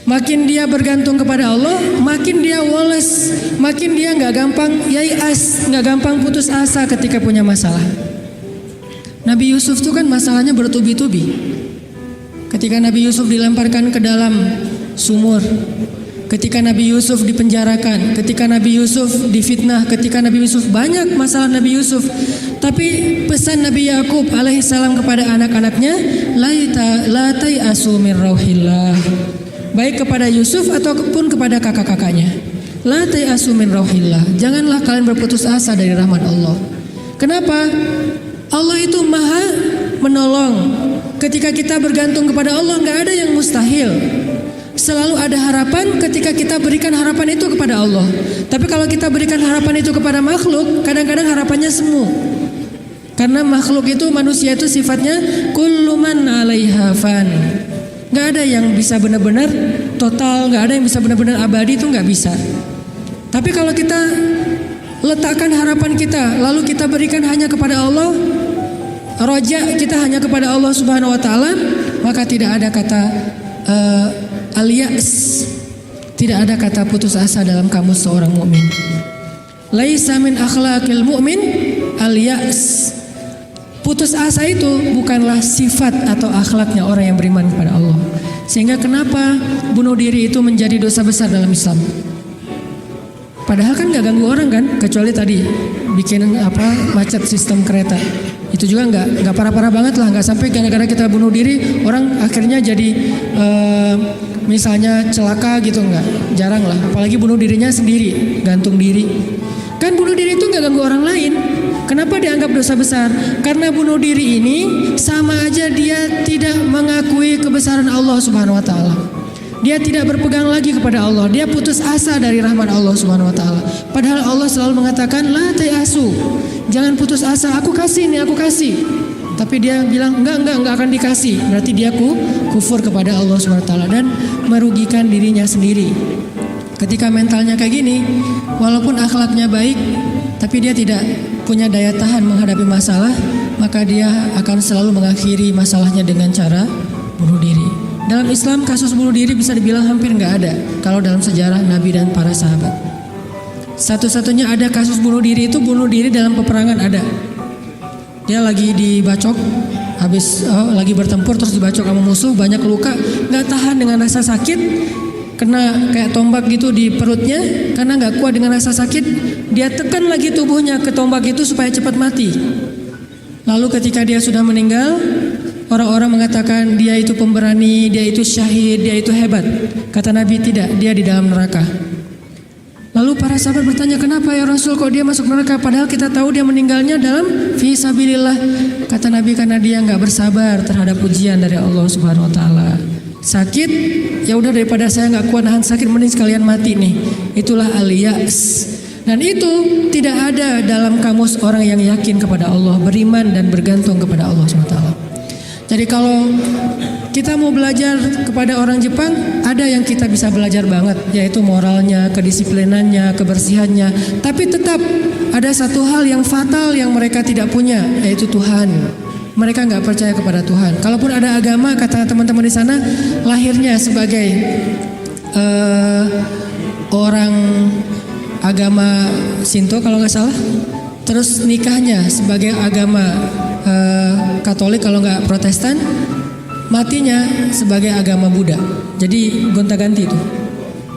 Makin dia bergantung kepada Allah, makin dia woles, makin dia nggak gampang yai'as, nggak gampang putus asa ketika punya masalah. Nabi Yusuf tuh kan masalahnya bertubi-tubi. Ketika Nabi Yusuf dilemparkan ke dalam sumur, ketika Nabi Yusuf dipenjarakan, ketika Nabi Yusuf difitnah, ketika Nabi Yusuf banyak masalah Nabi Yusuf. Tapi pesan Nabi Yakub alaihissalam kepada anak-anaknya, la tai'asu min rauhillah. Baik kepada Yusuf ataupun kepada kakak-kakaknya. La tai'asu min rauhillah. Janganlah kalian berputus asa dari rahmat Allah. Kenapa? Allah itu maha menolong. Ketika kita bergantung kepada Allah, nggak ada yang mustahil. Selalu ada harapan ketika kita berikan harapan itu kepada Allah. Tapi kalau kita berikan harapan itu kepada makhluk, kadang-kadang harapannya semu. Karena makhluk itu, manusia itu sifatnya kullu man 'alaiha fan. Gak ada yang bisa benar-benar total, gak ada yang bisa benar-benar abadi, itu gak bisa. Tapi kalau kita letakkan harapan kita, lalu kita berikan hanya kepada Allah, roja kita hanya kepada Allah Subhanahu Wa Taala, maka tidak ada kata al-ya's, tidak ada kata putus asa dalam kamus seorang mukmin. Laisa min akhlaqil mu'min al-ya's. Putus asa itu bukanlah sifat atau akhlaknya orang yang beriman kepada Allah. Sehingga kenapa bunuh diri itu menjadi dosa besar dalam Islam? Padahal kan gak ganggu orang kan, kecuali tadi bikin macet sistem kereta. Itu juga nggak parah-parah banget lah, nggak sampai gara-gara kita bunuh diri orang akhirnya jadi misalnya celaka gitu, nggak, jarang lah. Apalagi bunuh dirinya sendiri, gantung diri. Kan bunuh diri itu nggak ganggu orang lain. Kenapa dianggap dosa besar? Karena bunuh diri ini sama aja dia tidak mengakui kebesaran Allah Subhanahu Wa Taala. Dia tidak berpegang lagi kepada Allah. Dia putus asa dari rahmat Allah Subhanahu Wa Taala. Padahal Allah selalu mengatakan la ta'asu, jangan putus asa. Aku kasih nih, aku kasih. Tapi dia bilang enggak akan dikasih. Berarti dia kufur kepada Allah Subhanahu Wa Taala dan merugikan dirinya sendiri. Ketika mentalnya kayak gini, walaupun akhlaknya baik, tapi dia tidak punya daya tahan menghadapi masalah, maka dia akan selalu mengakhiri masalahnya dengan cara bunuh diri. Dalam Islam kasus bunuh diri bisa dibilang hampir nggak ada kalau dalam sejarah Nabi dan para sahabat. Satu-satunya ada kasus bunuh diri itu bunuh diri dalam peperangan ada. Dia lagi dibacok, lagi bertempur terus dibacok sama musuh, banyak luka, nggak tahan dengan rasa sakit, kena kayak tombak gitu di perutnya, karena nggak kuat dengan rasa sakit, dia tekan lagi tubuhnya ke tombak itu supaya cepat mati. Lalu ketika dia sudah meninggal, orang-orang mengatakan dia itu pemberani, dia itu syahid, dia itu hebat. Kata Nabi tidak, dia di dalam neraka. Lalu para sahabat bertanya, kenapa ya Rasul kok dia masuk neraka? Padahal kita tahu dia meninggalnya dalam fisabilillah. Kata Nabi karena dia nggak bersabar terhadap ujian dari Allah Subhanahu Wa Taala. Sakit, ya udah daripada saya nggak kuat nahan sakit, mending sekalian mati nih. Itulah al-ya's. Dan itu tidak ada dalam kamus orang yang yakin kepada Allah, beriman dan bergantung kepada Allah SWT. Jadi kalau kita mau belajar kepada orang Jepang, ada yang kita bisa belajar banget, yaitu moralnya, kedisiplinannya, kebersihannya. Tapi tetap ada satu hal yang fatal yang mereka tidak punya, yaitu Tuhan. Mereka nggak percaya kepada Tuhan. Kalaupun ada agama, kata teman-teman di sana, lahirnya sebagai orang agama Shinto kalau nggak salah, terus nikahnya sebagai agama Katolik kalau nggak Protestan, matinya sebagai agama Buddha. Jadi gonta-ganti itu.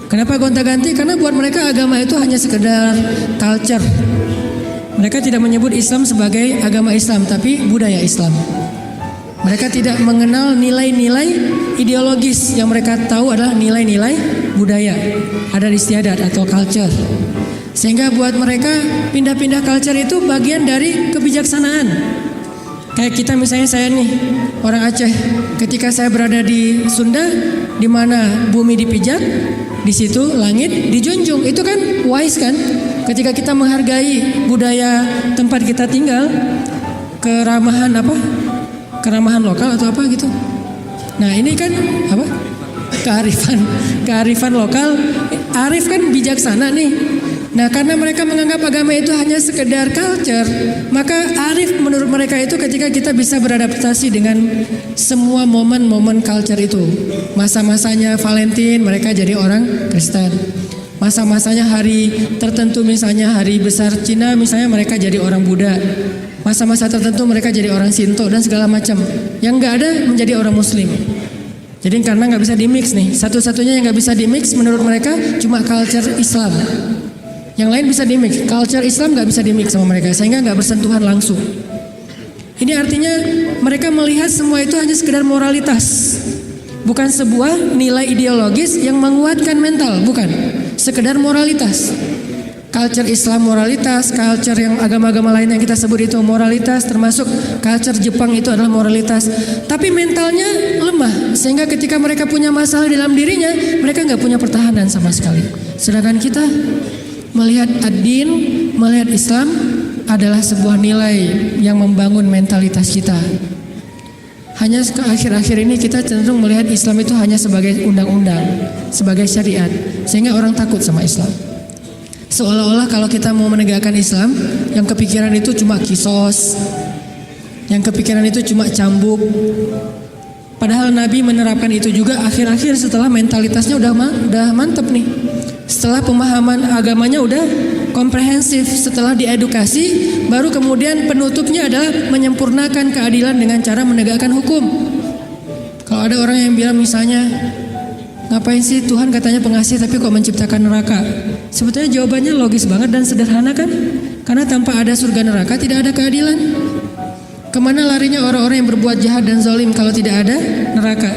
Kenapa gonta-ganti? Karena buat mereka agama itu hanya sekedar culture. Mereka tidak menyebut Islam sebagai agama Islam, tapi budaya Islam. Mereka tidak mengenal nilai-nilai ideologis, yang mereka tahu adalah nilai-nilai budaya, adat istiadat atau culture. Sehingga buat mereka pindah-pindah culture itu bagian dari kebijaksanaan. Kayak kita misalnya, saya nih orang Aceh, ketika saya berada di Sunda, di mana bumi dipijak, di situ langit dijunjung. Itu kan wise kan? Ketika kita menghargai budaya tempat kita tinggal, keramahan lokal atau apa gitu. Nah ini kan apa? Kearifan lokal. Arif kan bijaksana nih. Nah, karena mereka menganggap agama itu hanya sekedar culture, maka arif menurut mereka itu ketika kita bisa beradaptasi dengan semua momen-momen culture itu. Masa-masanya Valentine, mereka jadi orang Kristen. Masa-masanya hari tertentu, misalnya hari besar Cina, misalnya mereka jadi orang Buddha. Masa-masa tertentu mereka jadi orang Shinto dan segala macam. Yang nggak ada menjadi orang Muslim. Jadi karena nggak bisa dimix nih, satu-satunya yang nggak bisa dimix menurut mereka cuma culture Islam. Yang lain bisa dimix, culture Islam nggak bisa dimix sama mereka, sehingga nggak bersentuhan langsung. Ini artinya mereka melihat semua itu hanya sekedar moralitas, bukan sebuah nilai ideologis yang menguatkan mental, bukan, sekedar moralitas. Culture Islam moralitas, culture yang agama-agama lain yang kita sebut itu moralitas, termasuk culture Jepang itu adalah moralitas. Tapi mentalnya lemah, sehingga ketika mereka punya masalah dalam dirinya, mereka nggak punya pertahanan sama sekali. Sedangkan kita melihat ad-din, melihat Islam adalah sebuah nilai yang membangun mentalitas kita. Hanya akhir-akhir ini kita cenderung melihat Islam itu hanya sebagai undang-undang, sebagai syariat, sehingga orang takut sama Islam. Seolah-olah kalau kita mau menegakkan Islam, yang kepikiran itu cuma kisos, yang kepikiran itu cuma cambuk. Padahal Nabi menerapkan itu juga akhir-akhir setelah mentalitasnya udah mantep nih. Setelah pemahaman agamanya udah komprehensif, setelah diedukasi, baru kemudian penutupnya adalah menyempurnakan keadilan dengan cara menegakkan hukum. Kalau ada orang yang bilang misalnya, ngapain sih Tuhan katanya pengasih tapi kok menciptakan neraka? Sebetulnya jawabannya logis banget dan sederhana kan? Karena tanpa ada surga neraka tidak ada keadilan. Kemana larinya orang-orang yang berbuat jahat dan zalim kalau tidak ada neraka?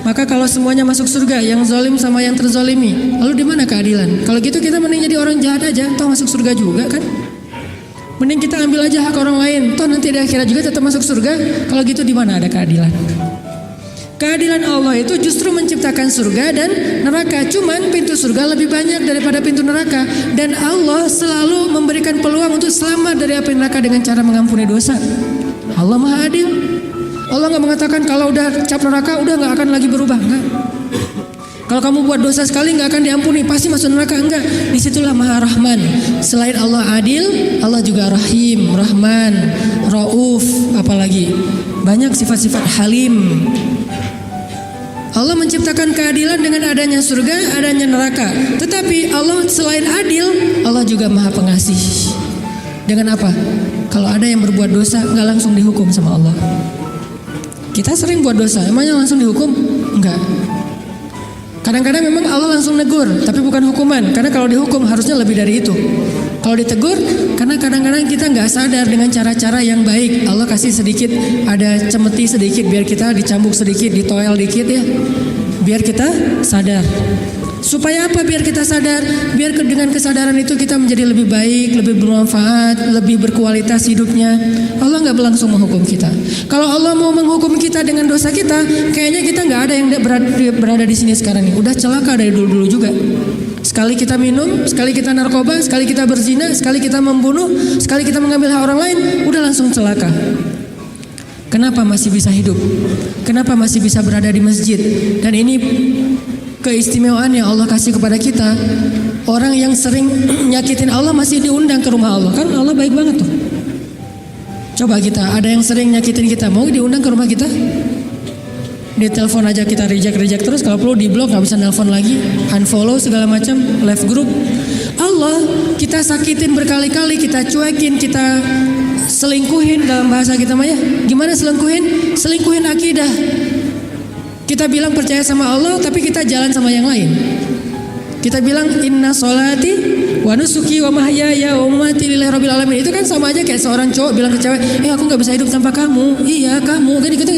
Maka kalau semuanya masuk surga, yang zalim sama yang terzalimi, lalu di mana keadilan? Kalau gitu kita mending jadi orang jahat aja, toh masuk surga juga kan? Mending kita ambil aja hak orang lain, toh nanti di akhirat juga tetap masuk surga. Kalau gitu di mana ada keadilan? Keadilan Allah itu justru menciptakan surga dan neraka. Cuman pintu surga lebih banyak daripada pintu neraka, dan Allah selalu memberikan peluang untuk selamat dari api neraka dengan cara mengampuni dosa. Allah Maha Adil. Allah nggak mengatakan kalau udah cap neraka udah nggak akan lagi berubah, enggak. Kalau kamu buat dosa sekali nggak akan diampuni, pasti masuk neraka, enggak. Disitulah Maha Rahman. Selain Allah adil, Allah juga Rahim, Rahman, Rauf, apalagi banyak sifat-sifat Halim. Allah menciptakan keadilan dengan adanya surga, adanya neraka. Tetapi Allah selain adil, Allah juga Maha Pengasih. Dengan apa? Kalau ada yang berbuat dosa nggak langsung dihukum sama Allah. Kita sering buat dosa, emangnya langsung dihukum? Enggak. Kadang-kadang memang Allah langsung negur, tapi bukan hukuman. Karena kalau dihukum harusnya lebih dari itu. Kalau ditegur, karena kadang-kadang kita nggak sadar dengan cara-cara yang baik. Allah kasih sedikit, ada cemeti sedikit, biar kita dicambuk sedikit, ditoel dikit ya. Biar kita sadar. Supaya apa? Biar kita sadar. Biar dengan kesadaran itu kita menjadi lebih baik, lebih bermanfaat, lebih berkualitas hidupnya. Allah nggak langsung menghukum kita. Kalau Allah mau menghukum kita dengan dosa kita, kayaknya kita nggak ada yang berada di sini sekarang nih. Udah celaka dari dulu-dulu juga. Sekali kita minum, sekali kita narkoba, sekali kita berzina, sekali kita membunuh, sekali kita mengambil hak orang lain, udah langsung celaka. Kenapa masih bisa hidup? Kenapa masih bisa berada di masjid? Dan ini keistimewaan yang Allah kasih kepada kita. Orang yang sering nyakitin Allah masih diundang ke rumah Allah. Kan Allah baik banget tuh. Coba kita, ada yang sering nyakitin kita, mau diundang ke rumah kita? Di telepon aja kita reject terus, kalau perlu di blok, nggak bisa nelpon lagi, unfollow segala macam, left group. Allah kita sakitin berkali-kali, kita cuekin, kita selingkuhin dalam bahasa kita mah ya. Gimana selingkuhin? Selingkuhin akidah. Kita bilang percaya sama Allah, tapi kita jalan sama yang lain. Kita bilang inna sholati wa nusuki wa mahyaya wa mamati lillahi rabbil alamin. Itu kan sama aja kayak seorang cowok bilang ke cewek, aku nggak bisa hidup tanpa kamu. Iya kamu, kan gitu.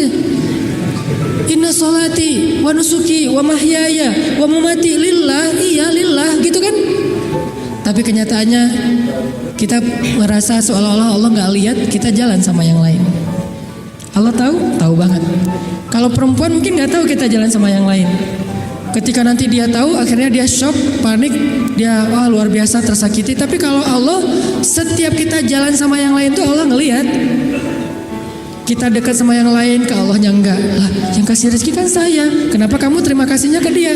Inna sholati wa nusuki wa mahyaya wa mamati lillah, iya lillah, gitu kan. Tapi kenyataannya kita merasa seolah-olah Allah nggak lihat, kita jalan sama yang lain. Allah tahu banget. Kalau perempuan mungkin nggak tahu kita jalan sama yang lain. Ketika nanti dia tahu, akhirnya dia shock, panik, dia luar biasa tersakiti. Tapi kalau Allah, setiap kita jalan sama yang lain tuh Allah ngelihat. Kita dekat sama yang lain, ke Allahnya enggak. Lah, yang kasih rezeki kan saya. Kenapa kamu terima kasihnya ke dia?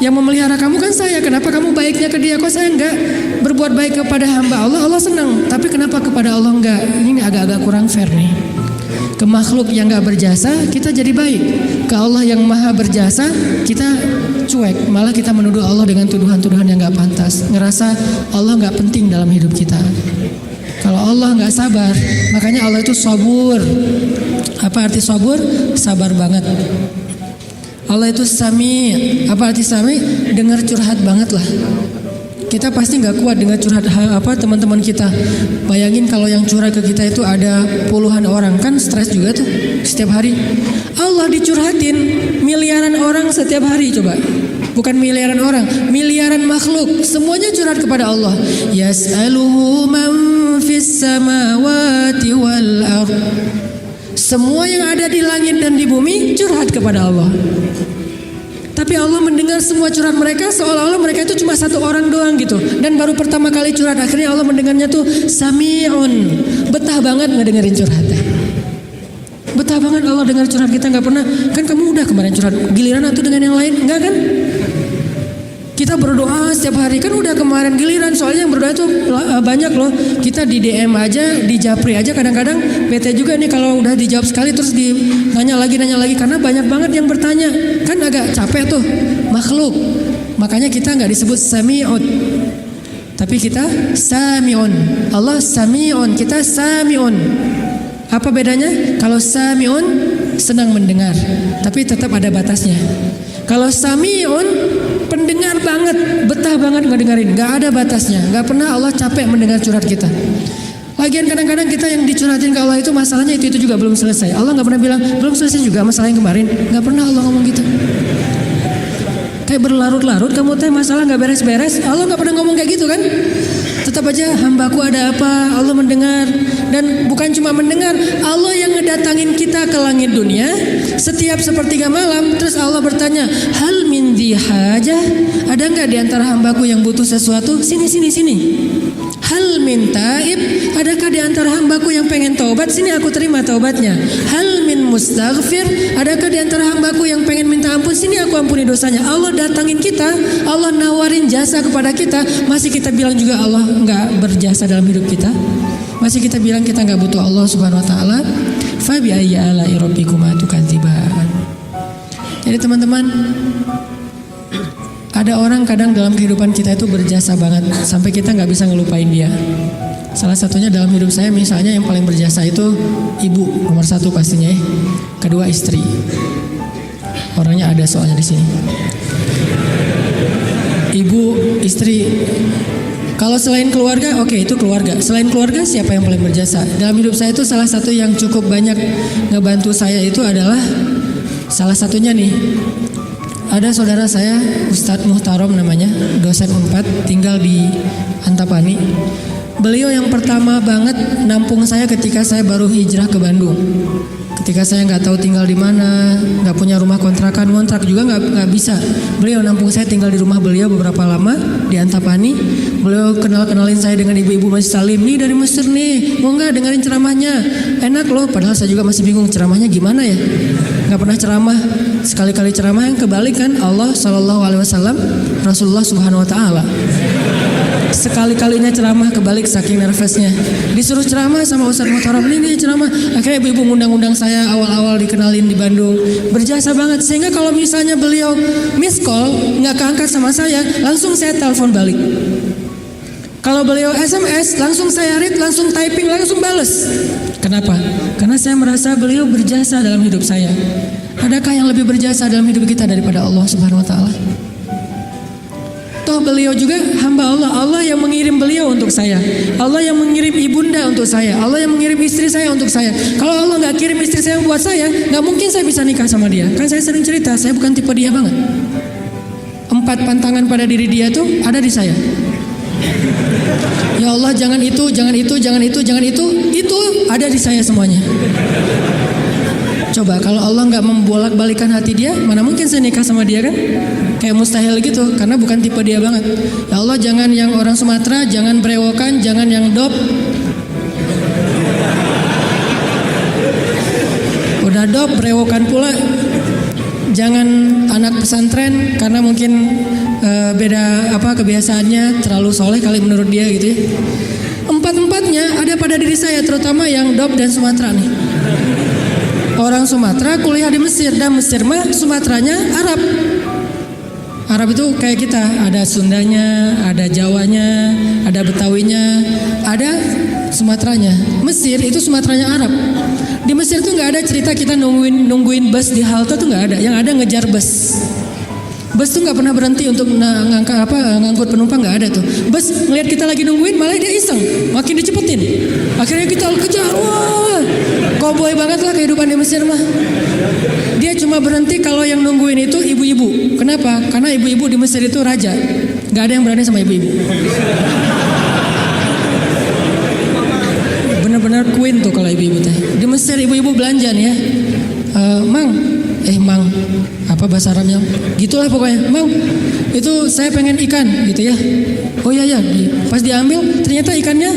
Yang memelihara kamu kan saya. Kenapa kamu baiknya ke dia, kok saya enggak? Berbuat baik kepada hamba Allah, Allah senang. Tapi kenapa kepada Allah enggak? Ini agak-agak kurang fair nih. Ke makhluk yang enggak berjasa kita jadi baik. Ke Allah yang maha berjasa kita cuek. Malah kita menuduh Allah dengan tuduhan-tuduhan yang enggak pantas. Ngerasa Allah enggak penting dalam hidup kita. Kalau Allah nggak sabar, makanya Allah itu sabur. Apa arti sabur? Sabar banget. Allah itu sami. Apa arti sami? Dengar curhat banget lah. Kita pasti nggak kuat dengar curhat teman-teman kita. Bayangin kalau yang curhat ke kita itu ada puluhan orang, kan stres juga tuh setiap hari. Allah dicurhatin miliaran orang setiap hari, coba. Bukan miliaran orang, miliaran makhluk, semuanya curhat kepada Allah. Yas'aluhu man fis samawati wal ardh. Semua yang ada di langit dan di bumi curhat kepada Allah. Tapi Allah mendengar semua curhat mereka seolah-olah mereka itu cuma satu orang doang gitu. Dan baru pertama kali curhat, akhirnya Allah mendengarnya tuh sami'un. Betah banget ngedengerin curhatnya. Betah banget Allah dengar curhat kita, nggak pernah. Kan kamu udah kemarin curhat, giliran atau dengan yang lain? Enggak kan? Kita berdoa setiap hari, kan udah kemarin giliran. Soalnya yang berdoa itu banyak loh. Kita di DM aja, di Japri aja kadang-kadang PT juga nih kalau udah dijawab sekali terus nanya lagi karena banyak banget yang bertanya. Kan agak capek tuh makhluk. Makanya kita nggak disebut sami'un, tapi kita sami'un. Allah sami'un, kita sami'un. Apa bedanya? Kalau sami'un senang mendengar, tapi tetap ada batasnya. Kalau sami'un pendengar banget, betah banget ngedengerin, nggak ada batasnya, nggak pernah Allah capek mendengar curhat kita. Lagian kadang-kadang kita yang dicurhatin ke Allah itu masalahnya itu juga belum selesai. Allah nggak pernah bilang belum selesai juga masalah yang kemarin, nggak pernah Allah ngomong gitu. Kayak berlarut-larut kamu teh masalah nggak beres-beres, Allah nggak pernah ngomong kayak gitu kan? Tetap aja hambaku ada apa, Allah mendengar. Dan bukan cuma mendengar, Allah yang ngedatangin kita ke langit dunia setiap sepertiga malam. Terus Allah bertanya, hal min dhi hajah, ada nggak di antara hambaku yang butuh sesuatu? Sini. Hal min taib, adakah di antara hambaku yang pengen taubat? Sini aku terima taubatnya. Hal min mustaghfir, adakah di antara hambaku yang pengen minta ampun? Sini aku ampuni dosanya. Allah datangin kita, Allah nawarin jasa kepada kita, masih kita bilang juga Allah nggak berjasa dalam hidup kita. Masih kita bilang kita nggak butuh Allah Subhanahu Wa Taala. Fa bi ayyi ala'i rabbikuma tukadziban. Jadi teman-teman, ada orang kadang dalam kehidupan kita itu berjasa banget sampai kita nggak bisa ngelupain dia. Salah satunya dalam hidup saya misalnya yang paling berjasa itu ibu nomor satu pastinya, kedua istri. Orangnya ada soalnya di sini. Ibu, istri. Kalau selain keluarga, oke, itu keluarga. Selain keluarga, siapa yang paling berjasa? Dalam hidup saya itu salah satu yang cukup banyak ngebantu saya itu adalah salah satunya nih. Ada saudara saya, Ustadz Muhtarom namanya, dosen Unpad, tinggal di Antapani. Beliau yang pertama banget nampung saya ketika saya baru hijrah ke Bandung. Ketika saya nggak tahu tinggal di mana, nggak punya rumah kontrakan, ngontrak juga nggak bisa. Beliau nampung saya tinggal di rumah beliau beberapa lama di Antapani. Beliau kenalin saya dengan ibu-ibu Masjid Salim, nih dari Mesir nih, mau nggak dengerin ceramahnya? Enak loh, padahal saya juga masih bingung ceramahnya gimana ya. Nggak pernah ceramah, sekali-kali ceramah yang kebalik kan Allah Shallallahu Alaihi Wasallam, Rasulullah Subhanahu Wa Taala. Sekali-kalinya ceramah kebalik saking nervousnya. Disuruh ceramah sama Ustadz Muhtaram, nih ceramah. Akhirnya ibu-ibu ngundang-undang saya awal-awal dikenalin di Bandung. Berjasa banget, sehingga kalau misalnya beliau miss call nggak keangkat sama saya, langsung saya telepon balik. Kalau beliau SMS, langsung saya read, langsung typing, langsung bales. Kenapa? Karena saya merasa beliau berjasa dalam hidup saya. Adakah yang lebih berjasa dalam hidup kita daripada Allah Subhanahu Wa Taala? Toh beliau juga hamba Allah. Allah yang mengirim beliau untuk saya. Allah yang mengirim ibunda untuk saya. Allah yang mengirim istri saya untuk saya. Kalau Allah nggak kirim istri saya buat saya, nggak mungkin saya bisa nikah sama dia. Kan saya sering cerita, saya bukan tipe dia banget. 4 pantangan pada diri dia tuh ada di saya. Ya Allah, jangan itu, jangan itu, jangan itu, jangan itu ada di saya semuanya. Coba kalau Allah nggak membolak-balikan hati dia, mana mungkin saya nikah sama dia kan? Kayak mustahil gitu, karena bukan tipe dia banget. Ya Allah, jangan yang orang Sumatera, jangan brewokan, jangan yang dop. Udah dop, brewokan pula. Jangan anak pesantren karena mungkin beda kebiasaannya, terlalu soleh kali menurut dia gitu ya. Empat-empatnya ada pada diri saya, terutama yang Dop dan Sumatera nih. Orang Sumatera kuliah di Mesir, dan Mesir mah Sumateranya Arab. Arab itu kayak kita, ada Sundanya, ada Jawanya, ada Betawinya, ada Sumateranya. Mesir itu Sumateranya Arab. Di Mesir tuh nggak ada cerita kita nungguin bus di halte tuh nggak ada. Yang ada ngejar bus. Bus tuh nggak pernah berhenti untuk ngangkut penumpang, nggak ada tuh. Bus ngeliat kita lagi nungguin malah dia iseng, makin dicepetin. Akhirnya kita kejar, wah, cowboy banget lah kehidupan di Mesir mah. Dia cuma berhenti kalau yang nungguin itu ibu-ibu. Kenapa? Karena ibu-ibu di Mesir itu raja, nggak ada yang berani sama ibu-ibu. Benar-benar queen tuh kalau ibu-ibu teh. Di Mesir ibu-ibu belanja nih ya, Mang, apa bahasa Arabnya? Gitulah pokoknya. Mang, itu saya pengen ikan gitu ya. Oh iya. Pas diambil ternyata ikannya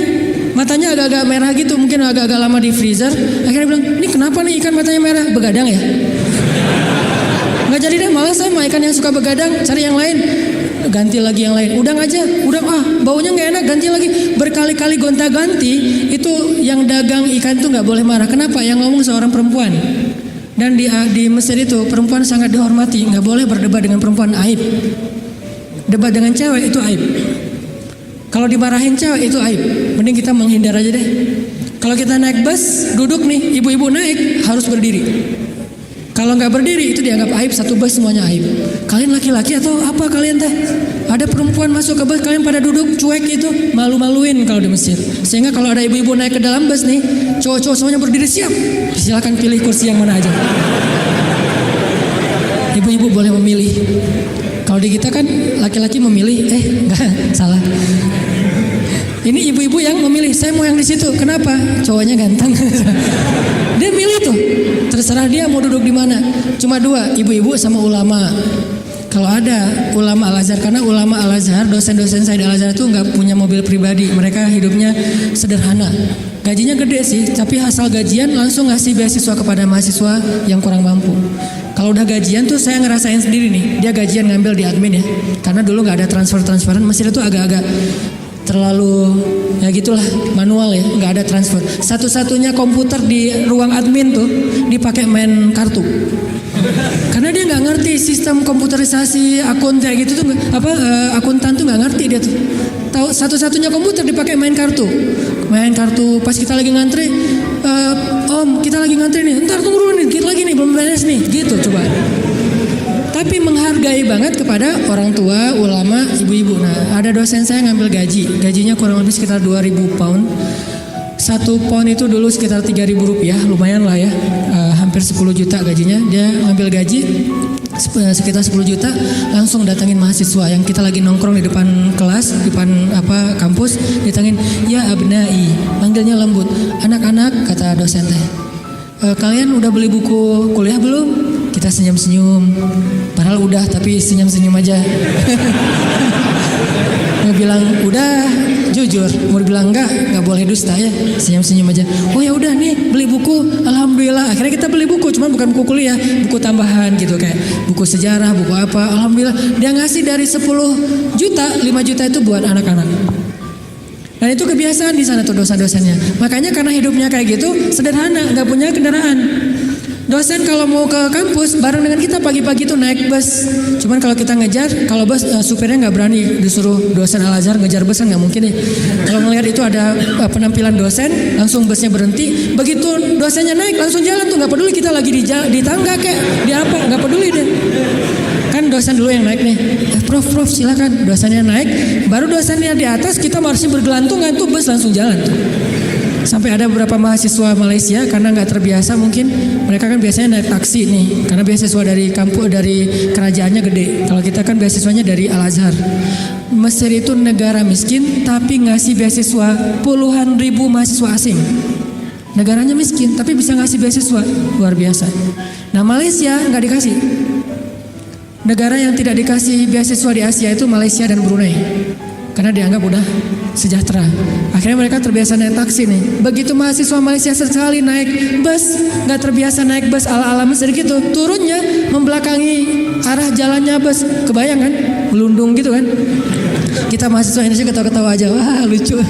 matanya agak-agak merah gitu, mungkin agak-agak lama di freezer. Akhirnya bilang, ini kenapa nih ikan matanya merah? Begadang ya? Nggak jadi deh, malah saya mau ikan yang suka begadang, cari yang lain. Ganti lagi yang lain, udang aja, baunya nggak enak, ganti lagi, berkali-kali gonta-ganti. Itu yang dagang ikan tuh nggak boleh marah. Kenapa? Yang ngomong seorang perempuan. Dan di Mesir itu perempuan sangat dihormati, nggak boleh berdebat dengan perempuan, aib. Debat dengan cewek itu aib. Kalau dimarahin cewek itu aib. Mending kita menghindar aja deh. Kalau kita naik bus, duduk nih, ibu-ibu naik harus berdiri. Kalau nggak berdiri itu dianggap aib, satu bus semuanya aib. Kalian laki-laki atau apa kalian teh? Ada perempuan masuk ke bus, kalian pada duduk cuek itu, malu-maluin kalau di Mesir. Sehingga kalau ada ibu-ibu naik ke dalam bus nih, cowok-cowok semuanya berdiri siap. Silakan pilih kursi yang mana aja. Ibu-ibu boleh memilih. Kalau di kita kan laki-laki memilih, enggak, salah. Ini ibu-ibu yang memilih, saya mau yang di situ. Kenapa? Cowoknya ganteng. Dia milih tuh. Terserah dia mau duduk di mana. Cuma dua, ibu-ibu sama ulama. Kalau ada ulama Al-Azhar, karena ulama Al-Azhar, dosen-dosen saya di Al-Azhar itu nggak punya mobil pribadi. Mereka hidupnya sederhana. Gajinya gede sih, tapi asal gajian langsung ngasih beasiswa kepada mahasiswa yang kurang mampu. Kalau udah gajian tuh saya ngerasain sendiri nih, dia gajian ngambil di admin ya. Karena dulu nggak ada transferan, Mesir itu agak-agak terlalu ya gitulah, manual ya, nggak ada transfer. Satu-satunya komputer di ruang admin tuh dipakai main kartu. Karena dia nggak ngerti sistem komputerisasi akun kayak gitu tuh, akuntan tuh nggak ngerti dia tuh. Tahu satu-satunya komputer dipakai main kartu. Pas kita lagi ngantri, Om kita lagi ngantri nih, ntar tunggu dulu nih, kita lagi nih belum beres nih, gitu coba. Tapi menghargai banget kepada orang tua, ulama, ibu-ibu. Nah, ada dosen saya ngambil gajinya kurang lebih sekitar 2.000 pound. 1 pound itu dulu sekitar 3.000 rupiah, lumayan lah ya, hampir 10 juta gajinya. Dia ngambil gaji sekitar 10 juta, langsung datangin mahasiswa yang kita lagi nongkrong di depan kelas, di depan kampus, ditangin, ya abnai, manggilnya lembut, anak-anak, kata dosen teh. Kalian udah beli buku kuliah belum? Kita senyum-senyum, padahal udah, tapi senyum-senyum aja. Mau bilang udah, jujur. Mau bilang enggak boleh dusta ya. Senyum-senyum aja. Oh ya udah nih, beli buku, alhamdulillah. Akhirnya kita beli buku, cuman bukan buku kuliah, buku tambahan gitu, kayak buku sejarah, buku apa. Alhamdulillah, dia ngasih dari 10 juta, 5 juta itu buat anak-anak. Dan itu kebiasaan di sana tuh dosen-dosennya. Makanya karena hidupnya kayak gitu, sederhana, nggak punya kendaraan. Dosen kalau mau ke kampus bareng dengan kita pagi-pagi tuh naik bus. Cuman kalau kita ngejar, kalau bus supirnya nggak berani disuruh dosen Al-Azhar ngejar bus kan nggak mungkin nih. Kalau ngelihat itu ada penampilan dosen, langsung busnya berhenti. Begitu dosennya naik langsung jalan tuh, nggak peduli kita lagi di tangga kayak di apa, nggak peduli deh. Kan dosen dulu yang naik nih. Prof silakan. Dosennya naik, baru dosennya di atas, kita masih bergelantungan tuh, bus langsung jalan tuh. Sampai ada beberapa mahasiswa Malaysia karena nggak terbiasa, mungkin mereka kan biasanya naik taksi nih, karena beasiswa dari kampus, dari kerajaannya gede. Kalau kita kan beasiswanya dari Al-Azhar. Mesir itu negara miskin tapi ngasih beasiswa puluhan ribu mahasiswa asing. Negaranya miskin tapi bisa ngasih beasiswa, luar biasa. Nah Malaysia nggak dikasih. Negara yang tidak dikasih beasiswa di Asia itu Malaysia dan Brunei. karena dianggap udah sejahtera. Akhirnya mereka terbiasa naik taksi nih. Begitu mahasiswa Malaysia sekali naik bus, nggak terbiasa naik bus ala-ala Mesir gitu, turunnya membelakangi arah jalannya bus. Kebayang kan? Melundung gitu kan? Kita mahasiswa Indonesia ketawa-ketawa aja, wah lucu.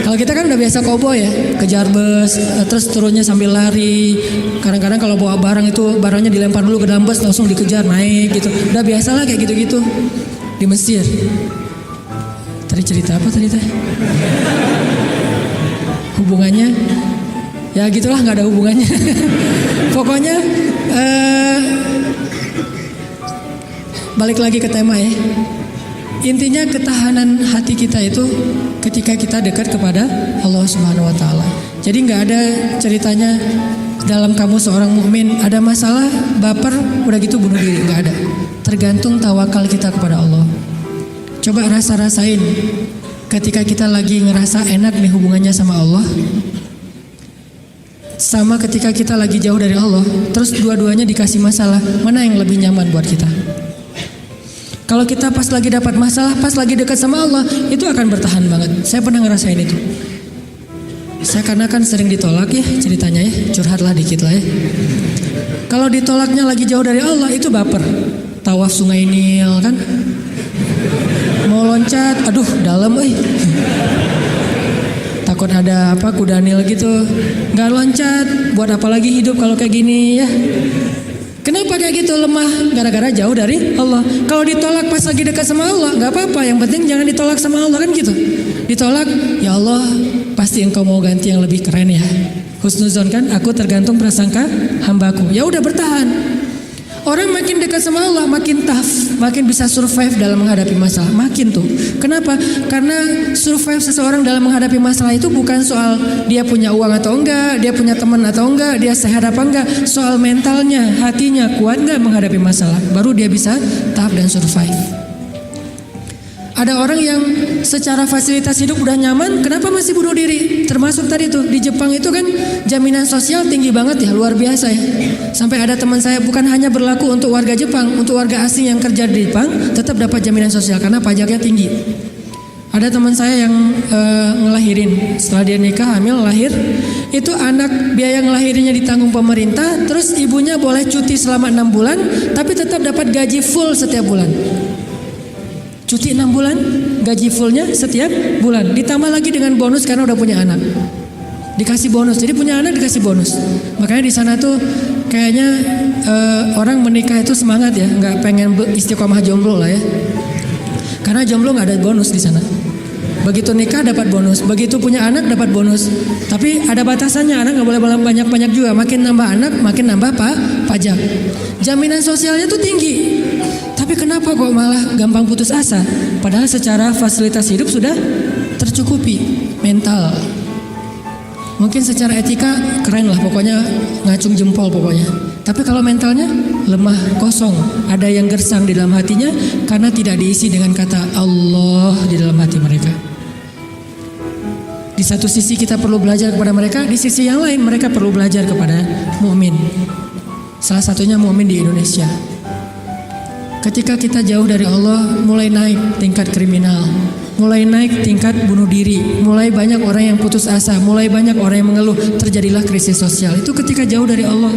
Kalau kita kan udah biasa koboi ya, kejar bus, terus turunnya sambil lari. Kadang-kadang kalau bawa barang itu barangnya dilempar dulu ke dalam bus, langsung dikejar naik gitu. Udah biasa lah kayak gitu-gitu di Mesir. Tadi cerita apa tadi teh? Hubungannya? Ya gitulah, nggak ada hubungannya. Pokoknya balik lagi ke tema ya. Intinya ketahanan hati kita itu ketika kita dekat kepada Allah Subhanahu wa taala. Jadi nggak ada ceritanya dalam kamu seorang mukmin ada masalah, baper, udah gitu bunuh diri, nggak ada. Tergantung tawakal kita kepada Allah. Coba rasain ketika kita lagi ngerasa enak nih hubungannya sama Allah, sama ketika kita lagi jauh dari Allah, terus dua-duanya dikasih masalah, mana yang lebih nyaman buat kita? Kalau kita pas lagi dapat masalah, pas lagi dekat sama Allah, itu akan bertahan banget. Saya pernah ngerasain itu. Saya karena kan sering ditolak ya ceritanya ya, curhatlah dikit lah ya. Kalau ditolaknya lagi jauh dari Allah, itu baper. Tawaf Sungai Nil kan, mau loncat, aduh dalam takut ada apa kuda Nil gitu, nggak loncat, buat apa lagi hidup kalau kayak gini ya. Kenapa kayak gitu? Lemah gara-gara jauh dari Allah. Kalau ditolak pas lagi dekat sama Allah, nggak apa-apa. Yang penting jangan ditolak sama Allah kan gitu. Ditolak, ya Allah, pasti Engkau mau ganti yang lebih keren ya. Husnuzon kan, aku tergantung prasangka hambaku. Ya udah bertahan. Orang makin dekat sama Allah, makin tough, makin bisa survive dalam menghadapi masalah. Makin tuh. Kenapa? Karena survive seseorang dalam menghadapi masalah itu bukan soal dia punya uang atau enggak, dia punya teman atau enggak, dia sehat apa enggak. Soal mentalnya, hatinya kuat enggak menghadapi masalah. Baru dia bisa tough dan survive. Ada orang yang secara fasilitas hidup udah nyaman, kenapa masih bunuh diri? Termasuk tadi tuh di Jepang itu kan jaminan sosial tinggi banget ya, luar biasa ya. Sampai ada teman saya, bukan hanya berlaku untuk warga Jepang, untuk warga asing yang kerja di Jepang tetap dapat jaminan sosial karena pajaknya tinggi. Ada teman saya yang ngelahirin, setelah dia nikah hamil lahir, itu anak biaya ngelahirinya ditanggung pemerintah, terus ibunya boleh cuti selama 6 bulan, tapi tetap dapat gaji full setiap bulan. Cuti 6 bulan, gaji fullnya setiap bulan. Ditambah lagi dengan bonus karena udah punya anak. Dikasih bonus, jadi punya anak dikasih bonus. Makanya di sana tuh kayaknya orang menikah itu semangat ya, nggak pengen istiqomah jomblo lah ya. Karena jomblo nggak ada bonus di sana. Begitu nikah dapat bonus, begitu punya anak dapat bonus. Tapi ada batasannya, anak nggak boleh banyak-banyak juga. Makin nambah anak, makin nambah pajak. Jaminan sosialnya tuh tinggi. Tapi kenapa kok malah gampang putus asa? Padahal secara fasilitas hidup sudah tercukupi. Mental, mungkin secara etika keren lah, pokoknya ngacung jempol pokoknya. Tapi kalau mentalnya lemah, kosong, ada yang gersang di dalam hatinya karena tidak diisi dengan kata Allah di dalam hati mereka. Di satu sisi kita perlu belajar kepada mereka, di sisi yang lain mereka perlu belajar kepada mukmin. Salah satunya mukmin di Indonesia. Ketika kita jauh dari Allah, mulai naik tingkat kriminal, mulai naik tingkat bunuh diri, mulai banyak orang yang putus asa, mulai banyak orang yang mengeluh, terjadilah krisis sosial. Itu ketika jauh dari Allah.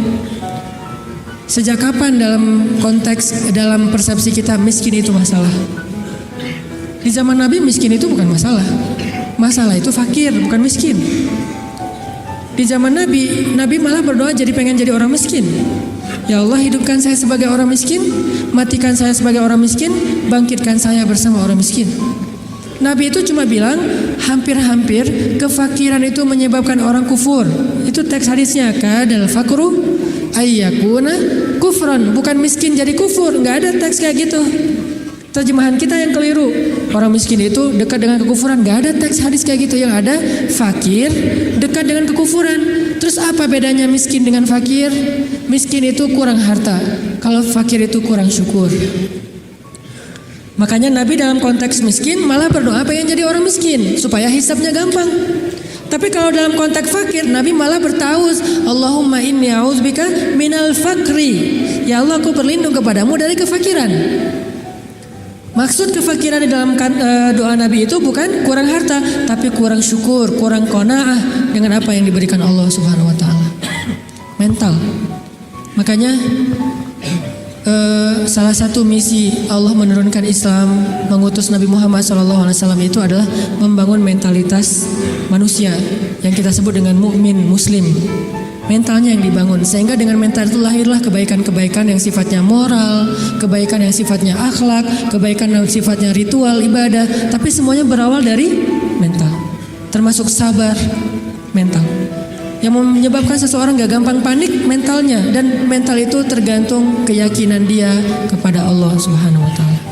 Sejak kapan dalam persepsi kita miskin itu masalah? Di zaman Nabi miskin itu bukan masalah. Masalah itu fakir, bukan miskin. Di zaman Nabi malah berdoa jadi pengen jadi orang miskin. Ya Allah, hidupkan saya sebagai orang miskin, matikan saya sebagai orang miskin, bangkitkan saya bersama orang miskin. Nabi itu cuma bilang hampir-hampir kefakiran itu menyebabkan orang kufur. Itu teks hadisnya, kadal fakru ayyakuna kufran, bukan miskin jadi kufur. Nggak ada teks kayak gitu. Terjemahan kita yang keliru. Orang miskin itu dekat dengan kekufuran. Gak ada teks hadis kayak gitu. Yang ada fakir dekat dengan kekufuran. Terus apa bedanya miskin dengan fakir? Miskin itu kurang harta, kalau fakir itu kurang syukur. Makanya Nabi dalam konteks miskin malah berdoa pengen jadi orang miskin supaya hisabnya gampang. Tapi kalau dalam konteks fakir, Nabi malah bertauz, Allahumma inni a'udzubika minal fakri. Ya Allah, aku berlindung kepadamu dari kefakiran. Maksud kefakiran di dalam doa Nabi itu bukan kurang harta, tapi kurang syukur, kurang qanaah dengan apa yang diberikan Allah Subhanahu wa taala. Mental. Makanya salah satu misi Allah menurunkan Islam, mengutus Nabi Muhammad SAW itu adalah membangun mentalitas manusia yang kita sebut dengan mukmin muslim. Mentalnya yang dibangun, sehingga dengan mental itu lahirlah kebaikan-kebaikan yang sifatnya moral, kebaikan yang sifatnya akhlak, kebaikan yang sifatnya ritual, ibadah, tapi semuanya berawal dari mental. Termasuk sabar, mental. Yang menyebabkan seseorang gak gampang panik, mentalnya. Dan mental itu tergantung keyakinan dia kepada Allah Subhanahu wa taala.